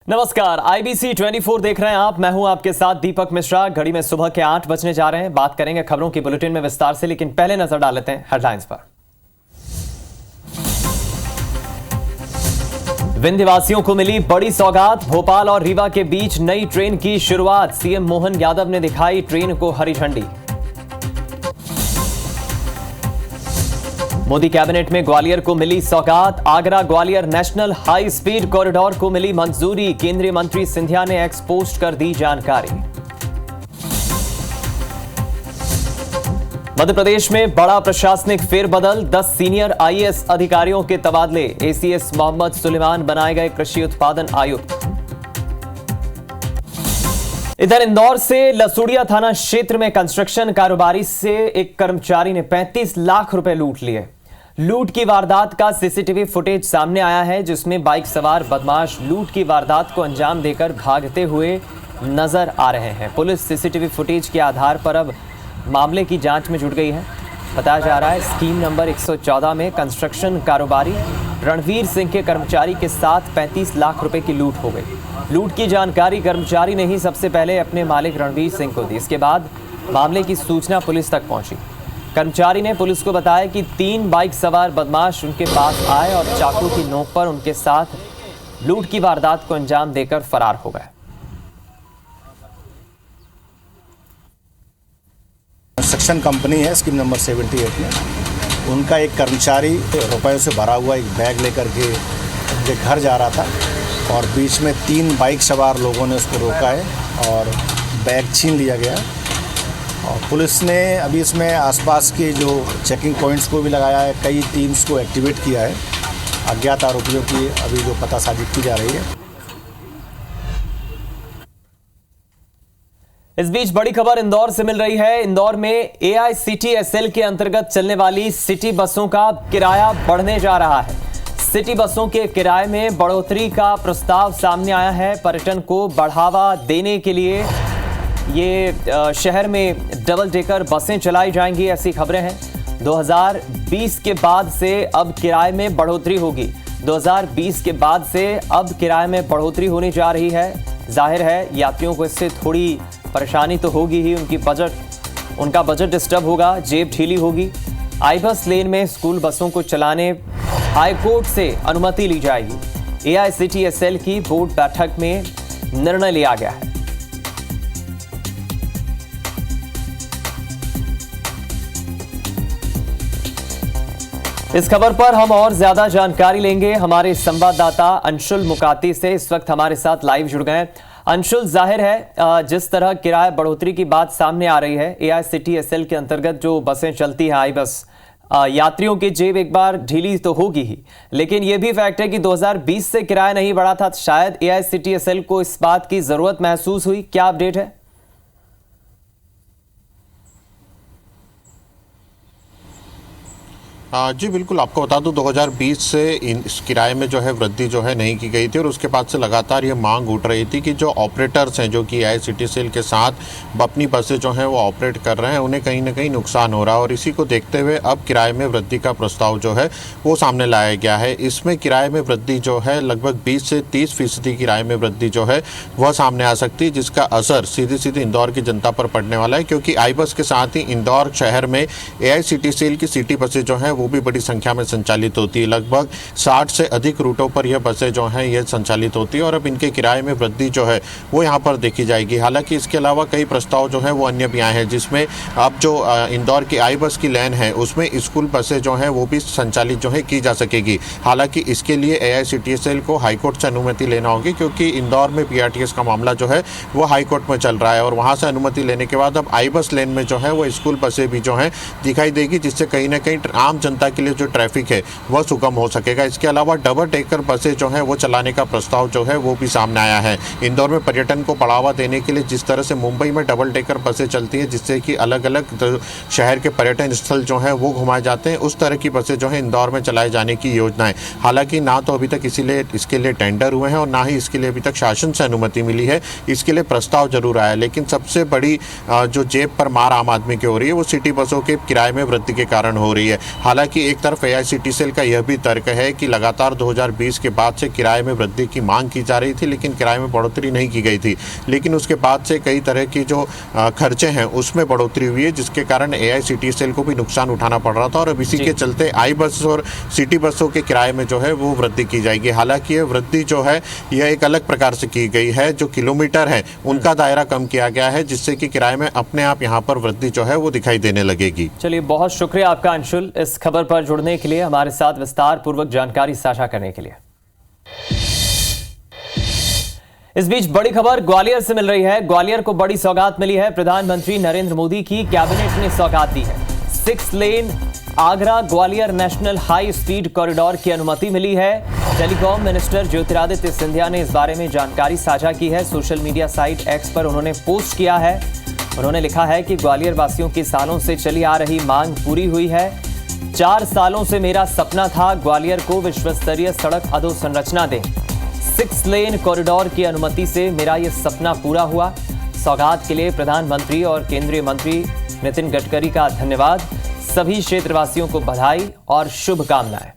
नमस्कार, IBC 24 देख रहे हैं आप। मैं हूं आपके साथ दीपक मिश्रा। घड़ी में सुबह के 8 बजने जा रहे हैं। बात करेंगे खबरों की बुलेटिन में विस्तार से, लेकिन पहले नजर डाल लेते हैं हेडलाइंस पर। विंध्यवासियों को मिली बड़ी सौगात। भोपाल और रीवा के बीच नई ट्रेन की शुरुआत। सीएम मोहन यादव ने दिखाई ट्रेन को हरी झंडी। मोदी कैबिनेट में ग्वालियर को मिली सौगात। Agra Gwalior national high speed corridor को मिली मंजूरी। केंद्रीय मंत्री सिंधिया ने एक्स पोस्ट कर दी जानकारी। मध्य प्रदेश में बड़ा प्रशासनिक फेरबदल। 10 सीनियर IAS अधिकारियों के तबादले। ACS मोहम्मद सुलेमान बनाए गए कृषि उत्पादन आयुक्त। इधर इंदौर से लसूड़िया थाना क्षेत्र में कंस्ट्रक्शन कारोबारी से एक कर्मचारी ने 35 लाख रुपए लूट लिए। लूट की वारदात का सीसीटीवी फुटेज सामने आया है, जिसमें बाइक सवार बदमाश लूट की वारदात को अंजाम देकर भागते हुए नजर आ रहे हैं। पुलिस सीसीटीवी फुटेज के आधार पर अब मामले की जांच में जुट गई है। बताया जा रहा है स्कीम नंबर 114 में कंस्ट्रक्शन कारोबारी रणवीर सिंह के कर्मचारी के साथ 35 लाख रुपए की लूट हो गई। लूट की जानकारी कर्मचारी ने ही सबसे पहले अपने मालिक रणवीर सिंह को दी। इसके बाद मामले की सूचना पुलिस तक पहुंची। कर्मचारी ने पुलिस को बताया कि 3 बाइक सवार बदमाश उनके पास आए और चाकू की नोक पर उनके साथ लूट की वारदात को अंजाम देकर फरार हो गए। कंस्ट्रक्शन कंपनी है स्कीम नंबर 78 में। उनका एक कर्मचारी रुपयों से भरा हुआ एक बैग लेकर के उनके घर जा रहा था और बीच में 3 बाइक सवार लोगों ने उसको रोका है और बैग छीन लिया गया। और पुलिस ने अभी इसमें आसपास के जो चेकिंग पॉइंट्स को भी लगाया है, कई टीम्स को एक्टिवेट किया है। अज्ञात आरोपियों की अभी जो पतासाजी की जा रही है। इस बीच बड़ी खबर इंदौर से मिल रही है। इंदौर में AICTSL के अंतर्गत चलने वाली सिटी बसों का किराया बढ़ने जा रहा है। सिटी बसों के किराए में बढ़ोतरी का प्रस्ताव सामने आया है। पर्यटन को बढ़ावा देने के लिए ये शहर में डबल डेकर बसें चलाई जाएंगी, ऐसी खबरें हैं। 2020 के बाद से अब किराए में बढ़ोतरी होगी। 2020 के बाद से अब किराए में बढ़ोतरी होने जा रही है। जाहिर है यात्रियों को इससे थोड़ी परेशानी तो होगी ही। उनका बजट डिस्टर्ब होगा, जेब ढीली होगी। आईबस लेन में स्कूल बसों को चलाने हाईकोर्ट से अनुमति ली जाएगी। AICTSL की बोर्ड बैठक में निर्णय लिया गया है। इस खबर पर हम और ज्यादा जानकारी लेंगे हमारे संवाददाता अंशुल मुकाती से। इस वक्त हमारे साथ लाइव जुड़ गए। अंशुल, जाहिर है जिस तरह किराया बढ़ोतरी की बात सामने आ रही है, AICTSL के अंतर्गत जो बसें चलती हैं आई बस, यात्रियों की जेब एक बार ढीली तो होगी ही, लेकिन यह भी फैक्ट है कि 2020 से किराया नहीं बढ़ा था। शायद AICTSL को इस बात की जरूरत महसूस हुई। क्या अपडेट है? जी बिल्कुल, आपको बता दूं 2020 से इस किराए में जो है वृद्धि जो है नहीं की गई थी और उसके बाद से लगातार ये मांग उठ रही थी कि जो ऑपरेटर्स हैं जो कि AICTSL के साथ अपनी बसें जो हैं वो ऑपरेट कर रहे हैं, उन्हें कहीं ना कहीं नुकसान हो रहा है और इसी को देखते हुए अब किराए में वृद्धि का प्रस्ताव जो है वो सामने लाया गया है। इसमें किराए में वृद्धि जो है लगभग 20 से 30% किराए में वृद्धि जो है वह सामने आ सकती है, जिसका असर सीधी इंदौर की जनता पर पड़ने वाला है। क्योंकि आई बस के साथ ही इंदौर शहर में AICTSL की सिटी बसें जो हैं वो भी बड़ी संख्या में संचालित होती है। लगभग 60 से अधिक रूटों पर यह बसें जो हैं ये संचालित होती है और अब इनके किराए में वृद्धि जो है वो यहाँ पर देखी जाएगी। हालांकि इसके अलावा कई प्रस्ताव जो हैं वो अन्य भी आए हैं, जिसमें अब जो इंदौर की आई बस की लेन है उसमें स्कूल बसें जो हैं वो भी संचालित जो है की जा सकेगी। हालांकि इसके लिए AICTSL को हाईकोर्ट से अनुमति लेना होगी, क्योंकि इंदौर में PRTS का मामला जो है वो हाईकोर्ट में चल रहा है और वहाँ से अनुमति लेने के बाद अब आई बस लेन में जो है वो स्कूल बसें भी जो हैं दिखाई देगी, जिससे कहीं ना कहीं आम जनता के लिए जो ट्रैफिक है वह सुगम हो सकेगा। इसके अलावा डबल डेकर बसें जो है वो चलाने का प्रस्ताव जो है वो भी सामने आया है। इंदौर में पर्यटन को बढ़ावा देने के लिए जिस तरह से मुंबई में डबल डेकर बसें चलती हैं, जिससे कि अलग अलग शहर के पर्यटन स्थल जो हैं वो घुमाए जाते हैं, उस तरह की बसें जो है इंदौर में चलाए जाने की योजना है। हालांकि ना तो अभी तक इसके लिए टेंडर हुए हैं और ना ही इसके लिए अभी तक शासन से अनुमति मिली है। इसके लिए प्रस्ताव जरूर आया, लेकिन सबसे बड़ी जो जेब पर मार आम आदमी की हो रही है वो सिटी बसों के किराए में वृद्धि के कारण हो रही है। हालांकि हालांकि एक तरफ एआईसीटीसीएल का यह भी तर्क है कि लगातार 2020 के बाद से किराए में वृद्धि की मांग की जा रही थी, लेकिन किराए में बढ़ोतरी नहीं की गई थी। लेकिन उसके बाद से कई तरह की जो खर्चे हैं उसमें बढ़ोतरी हुई है, जिसके कारण एआईसीटीसीएल को भी नुकसान उठाना पड़ रहा था और अब इसी के चलते आई बस और सिटी बसों के किराए में जो है वो वृद्धि की जाएगी। हालांकि ये वृद्धि जो है यह एक अलग प्रकार से की गई है, जो किलोमीटर है उनका दायरा कम किया गया है, जिससे कि किराए में अपने आप यहाँ पर वृद्धि जो है वो दिखाई देने लगेगी। चलिए, बहुत शुक्रिया आपका अंशुल, इस खबर पर जुड़ने के लिए, हमारे साथ विस्तार पूर्वक जानकारी साझा करने के लिए। इस बीच बड़ी खबर ग्वालियर से मिल रही है। ग्वालियर को बड़ी सौगात मिली है। प्रधानमंत्री नरेंद्र मोदी की कैबिनेट ने सौगात दी है। 6 lane Agra Gwalior national high speed corridor की अनुमति मिली है। टेलीकॉम मिनिस्टर ज्योतिरादित्य सिंधिया ने इस बारे में जानकारी साझा की है। सोशल मीडिया साइट एक्स पर उन्होंने पोस्ट किया है। उन्होंने लिखा है कि ग्वालियर वासियों की सालों से चली आ रही मांग पूरी हुई है। 4 सालों से मेरा सपना था ग्वालियर को विश्व स्तरीय सड़क अधोसंरचना दें। 6 लेन कॉरिडोर की अनुमति से मेरा यह सपना पूरा हुआ। सौगात के लिए प्रधानमंत्री और केंद्रीय मंत्री नितिन गडकरी का धन्यवाद। सभी क्षेत्रवासियों को बधाई और शुभकामनाएं।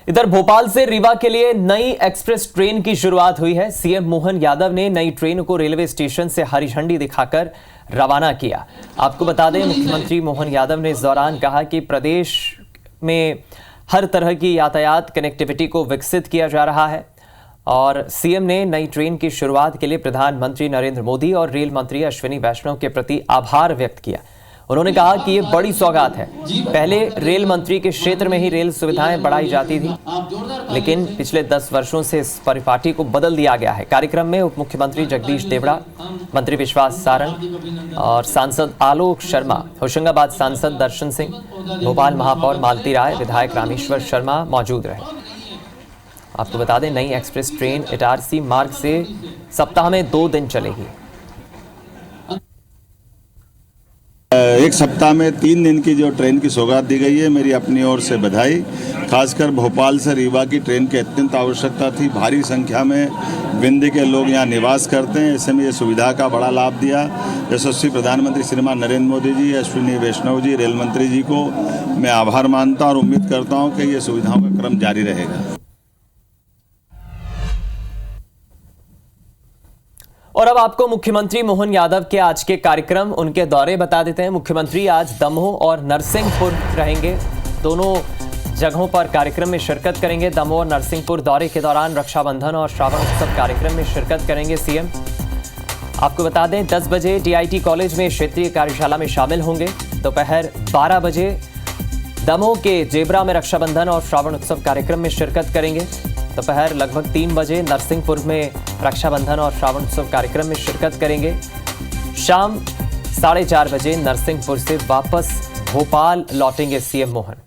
इधर भोपाल से रीवा के लिए नई एक्सप्रेस ट्रेन की शुरुआत हुई है। सीएम मोहन यादव ने नई ट्रेन को रेलवे स्टेशन से हरी झंडी दिखाकर रवाना किया। आपको बता दें, मुख्यमंत्री मोहन यादव ने इस दौरान कहा कि प्रदेश में हर तरह की यातायात कनेक्टिविटी को विकसित किया जा रहा है और सीएम ने नई ट्रेन की शुरुआत के लिए प्रधानमंत्री नरेंद्र मोदी और रेल मंत्री अश्विनी वैष्णव के प्रति आभार व्यक्त किया। उन्होंने कहा कि ये बड़ी सौगात है। पहले रेल मंत्री के क्षेत्र में ही रेल सुविधाएं बढ़ाई जाती थी, लेकिन पिछले 10 वर्षों से इस परिपाटी को बदल दिया गया है। कार्यक्रम में उप मुख्यमंत्री जगदीश देवड़ा, मंत्री विश्वास सारंग और सांसद आलोक शर्मा, होशंगाबाद सांसद दर्शन सिंह, भोपाल महापौर मालती राय, विधायक रामेश्वर शर्मा मौजूद रहे। आपको बता दें, नई एक्सप्रेस ट्रेन इटारसी मार्ग से सप्ताह में 2 दिन चलेगी। एक सप्ताह में 3 दिन की जो ट्रेन की सौगात दी गई है, मेरी अपनी ओर से बधाई। खासकर भोपाल से रीवा की ट्रेन की अत्यंत आवश्यकता थी। भारी संख्या में विंध्य के लोग यहाँ निवास करते हैं, ऐसे में ये सुविधा का बड़ा लाभ दिया। यशस्वी प्रधानमंत्री श्रीमान नरेंद्र मोदी जी, अश्विनी वैष्णव जी, रेल मंत्री जी को मैं आभार मानता हूँ और उम्मीद करता हूँ कि ये सुविधाओं का क्रम जारी रहेगा। और अब आपको मुख्यमंत्री मोहन यादव के आज के कार्यक्रम, उनके दौरे बता देते हैं। मुख्यमंत्री आज दमोह और नरसिंहपुर रहेंगे। दोनों जगहों पर कार्यक्रम में शिरकत करेंगे। दमोह और नरसिंहपुर दौरे के दौरान रक्षाबंधन और श्रावण उत्सव कार्यक्रम में शिरकत करेंगे सीएम। आपको बता दें, 10 बजे टीआईटी कॉलेज में क्षेत्रीय कार्यशाला में शामिल होंगे। दोपहर 12 बजे दमोह के जेबरा में रक्षाबंधन और श्रावण उत्सव कार्यक्रम में शिरकत करेंगे। दोपहर लगभग 3 बजे नरसिंहपुर में रक्षाबंधन और श्रावण उत्सव कार्यक्रम में शिरकत करेंगे। शाम 4:30 बजे नरसिंहपुर से वापस भोपाल लौटेंगे सीएम मोहन।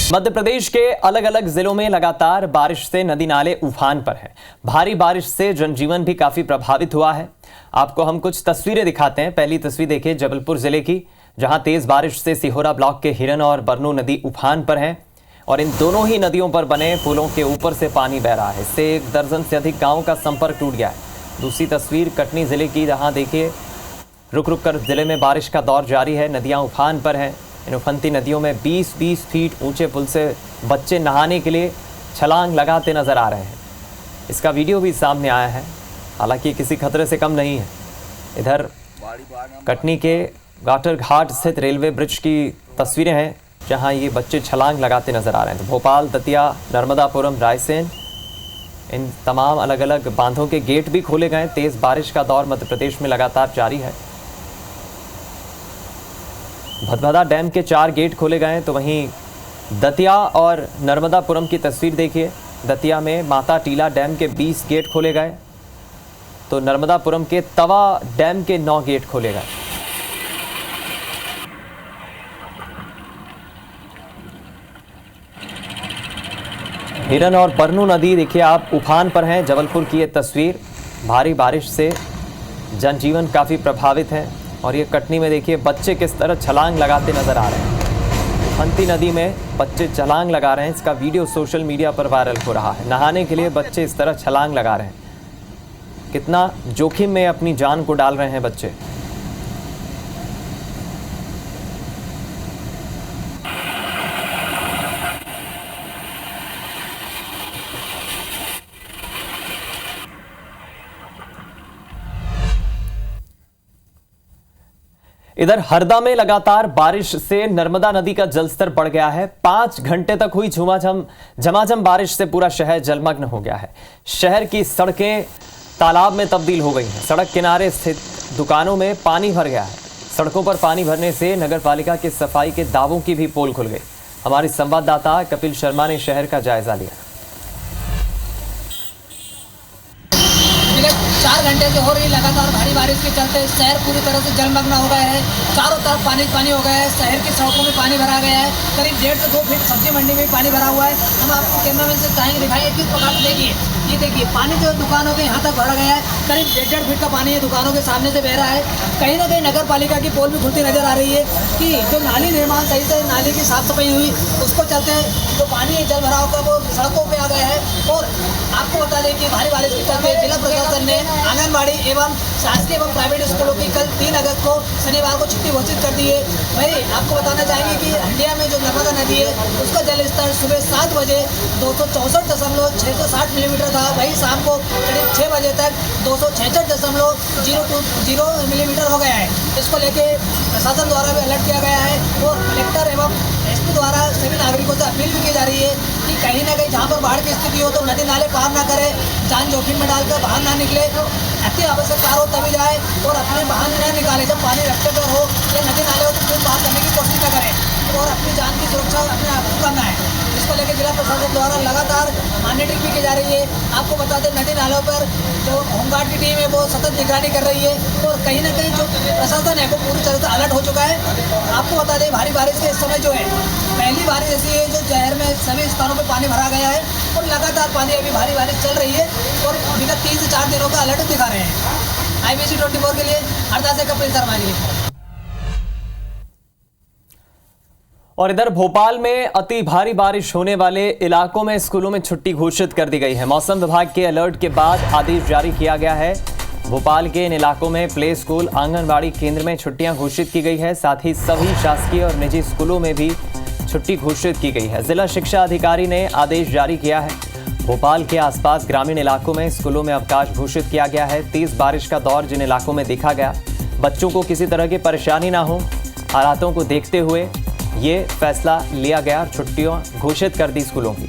मध्य प्रदेश के अलग अलग जिलों में लगातार बारिश से नदी नाले उफान पर हैं। भारी बारिश से जनजीवन भी काफी प्रभावित हुआ है। आपको हम कुछ तस्वीरें दिखाते हैं। पहली तस्वीर देखिए जबलपुर जिले की, जहां तेज बारिश से सिहोरा ब्लॉक के हिरन और बरनू नदी उफान पर हैं और इन दोनों ही नदियों पर बने पुलों के ऊपर से पानी बह रहा है। इससे 1 दर्जन से अधिक गाँव का संपर्क टूट गया है। दूसरी तस्वीर कटनी जिले की, जहाँ देखिए रुक रुक कर जिले में बारिश का दौर जारी है। नदियाँ उफान पर हैं। इन उफनती नदियों में 20-20 फीट ऊंचे पुल से बच्चे नहाने के लिए छलांग लगाते नजर आ रहे हैं। इसका वीडियो भी सामने आया है, हालांकि किसी खतरे से कम नहीं है। इधर कटनी के गाटर घाट स्थित रेलवे ब्रिज की तस्वीरें हैं, जहां ये बच्चे छलांग लगाते नजर आ रहे हैं। तो भोपाल, दतिया, नर्मदापुरम, रायसेन, इन तमाम अलग अलग बांधों के गेट भी खोले गए। तेज बारिश का दौर मध्य प्रदेश में लगातार जारी है। भदभदा डैम के 4 गेट खोले गए, तो वहीं दतिया और नर्मदापुरम की तस्वीर देखिए। दतिया में माता टीला डैम के 20 गेट खोले गए, तो नर्मदापुरम के तवा डैम के 9 गेट खोले गए। हिरन और परनू नदी देखिए आप उफान पर हैं। जबलपुर की ये तस्वीर, भारी बारिश से जनजीवन काफ़ी प्रभावित है और ये कटनी में देखिए बच्चे किस तरह छलांग लगाते नजर आ रहे हैं। उफनती नदी में बच्चे छलांग लगा रहे हैं। इसका वीडियो सोशल मीडिया पर वायरल हो रहा है। नहाने के लिए बच्चे इस तरह छलांग लगा रहे हैं। कितना जोखिम में अपनी जान को डाल रहे हैं बच्चे। इधर हरदा में लगातार बारिश से नर्मदा नदी का जलस्तर बढ़ गया है। 5 घंटे तक हुई झमाझम बारिश से पूरा शहर जलमग्न हो गया है। शहर की सड़कें तालाब में तब्दील हो गई हैं। सड़क किनारे स्थित दुकानों में पानी भर गया है। सड़कों पर पानी भरने से नगरपालिका की सफाई के दावों की भी पोल खुल गई। हमारे संवाददाता कपिल शर्मा ने शहर का जायजा लिया। 4 घंटे से हो रही लगातार भारी बारिश के चलते शहर पूरी तरह से जलमग्न हो गया है। चारों तरफ पानी हो गया है। शहर की सड़कों में पानी भरा गया है। करीब 1.5 से 2 फीट सब्जी मंडी में पानी भरा हुआ है। हम आपको कैमरामैन से चाहेंगे दिखाएंगे किस प्रकार से। देखिए ये देखिए पानी जो दुकानों के यहाँ तक भरा गया है। करीब 1.5 फीट का पानी है दुकानों के सामने से बह रहा है। कहीं ना कहीं नगर पालिका की पोल भी खुलती नजर आ रही है कि जो नाली निर्माण सही से नाली की साफ सफाई हुई उसको चलते जो पानी जल भराव का वो सड़कों पर आ गया है। और आपको बता दें कि भारी बारिश के चलते जिला प्रशासन ने आंगनबाड़ी एवं शासकीय एवं प्राइवेट स्कूलों की कल 3 अगस्त को शनिवार को छुट्टी घोषित कर दी है। वही आपको बताना चाहेंगे कि हंडिया में जो नर्मदा नदी है उसका जल स्तर सुबह 7 बजे 264.660 मिलीमीटर था। वही शाम को करीब 6 बजे तक 266.020 मिलीमीटर हो गया है। इसको लेके प्रशासन द्वारा भी अलर्ट किया गया है और कलेक्टर एवं एसपी द्वारा सभी नागरिकों से अपील भी की जा रही है कि कहीं ना कहीं जहाँ पर बाढ़ की स्थिति हो तो नदी नाले पार ना करें, जान जोखिम में डालकर बाहर ना निकले। अति आवश्यक कार्य हो तभी जाए और अपने वाहन न निकाले जब पानी रस्ते पर हो या नदी नाले हो तो फिर बाहर करने की कोशिश न करें और अपनी जान की सुरक्षा अपने आप को करना है। इसको लेकर जिला प्रशासन द्वारा लगातार मॉनिटरिंग भी की जा रही है। आपको बता दें नदी नालों पर जो होमगार्ड की टीम है वो सतत निगरानी कर रही है और कहीं ना कहीं जो प्रशासन है वो पूरी तरह से अलर्ट हो चुका है। आपको बता दें भारी बारिश के इस समय जो है पहली बारिश ऐसी है जो शहर में सभी स्थानों पर पानी भरा गया है और लगातार पानी अभी भारी बारिश चल रही है और विगत 3 से 4 दिनों का अलर्ट दिखा रहे हैं। IBC 24 के लिए हरदा से कपिल शर्मा जी। और इधर भोपाल में अति भारी बारिश होने वाले इलाकों में स्कूलों में छुट्टी घोषित कर दी गई है। मौसम विभाग के अलर्ट के बाद आदेश जारी किया गया है। भोपाल के इन इलाकों में प्ले स्कूल, आंगनबाड़ी केंद्र में छुट्टियां घोषित की गई है। साथ ही सभी शासकीय और निजी स्कूलों में भी छुट्टी घोषित की गई है। जिला शिक्षा अधिकारी ने आदेश जारी किया है। भोपाल के आसपास ग्रामीण इलाकों में स्कूलों में अवकाश घोषित किया गया है। तेज बारिश का दौर जिन इलाकों में देखा गया, बच्चों को किसी तरह की परेशानी ना हो, हालातों को देखते हुए ये फैसला लिया गया और छुट्टियां घोषित कर दी स्कूलों की।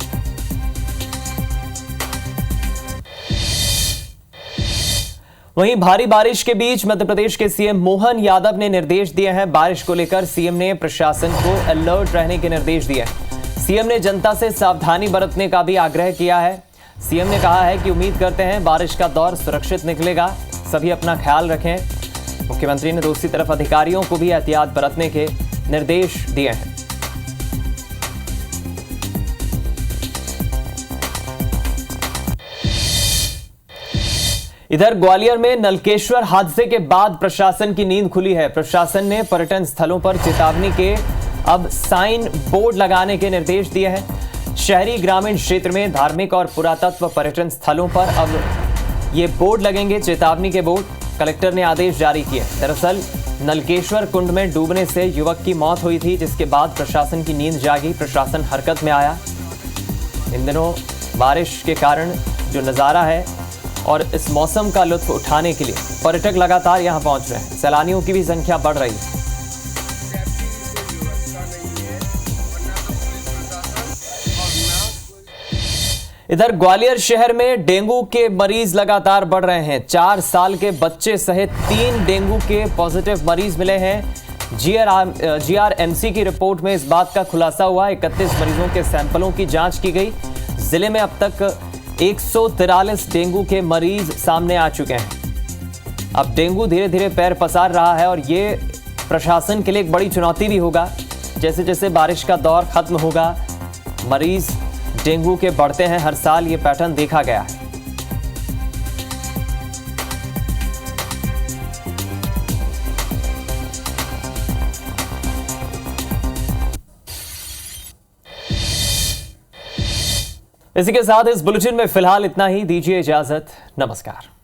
वहीं भारी बारिश के बीच मध्य प्रदेश के सीएम मोहन यादव ने निर्देश दिए हैं। बारिश को लेकर सीएम ने प्रशासन को अलर्ट रहने के निर्देश दिए हैं। सीएम ने जनता से सावधानी बरतने का भी आग्रह किया है। सीएम ने कहा है कि उम्मीद करते हैं बारिश का दौर सुरक्षित निकलेगा, सभी अपना ख्याल रखें। मुख्यमंत्री ने दूसरी तरफ अधिकारियों को भी एहतियात बरतने के निर्देश दिए हैं। इधर ग्वालियर में नलकेश्वर हादसे के बाद प्रशासन की नींद खुली है। प्रशासन ने पर्यटन स्थलों पर चेतावनी के अब साइन बोर्ड लगाने के निर्देश दिए हैं। शहरी ग्रामीण क्षेत्र में धार्मिक और पुरातत्व पर्यटन स्थलों पर अब ये बोर्ड लगेंगे, चेतावनी के बोर्ड। कलेक्टर ने आदेश जारी किए। दरअसल नलकेश्वर कुंड में डूबने से युवक की मौत हुई थी, जिसके बाद प्रशासन की नींद जागी, प्रशासन हरकत में आया। इन दिनों बारिश के कारण जो नज़ारा है और इस मौसम का लुत्फ उठाने के लिए पर्यटक लगातार यहां पहुंच रहे हैं। सैलानियों की भी संख्या बढ़ रही है। इधर ग्वालियर शहर में डेंगू के मरीज लगातार बढ़ रहे हैं। 4 साल के बच्चे सहित 3 डेंगू के पॉजिटिव मरीज मिले हैं। GRMC की रिपोर्ट में इस बात का खुलासा हुआ। 31 मरीजों के सैंपलों की जांच की गई। जिले में अब तक 143 डेंगू के मरीज सामने आ चुके हैं। अब डेंगू धीरे धीरे पैर पसार रहा है और ये प्रशासन के लिए एक बड़ी चुनौती भी होगा। जैसे जैसे बारिश का दौर खत्म होगा, मरीज डेंगू के बढ़ते हैं हर साल, ये पैटर्न देखा गया है। इसी के साथ इस बुलेटिन में फिलहाल इतना ही। दीजिए इजाजत, नमस्कार।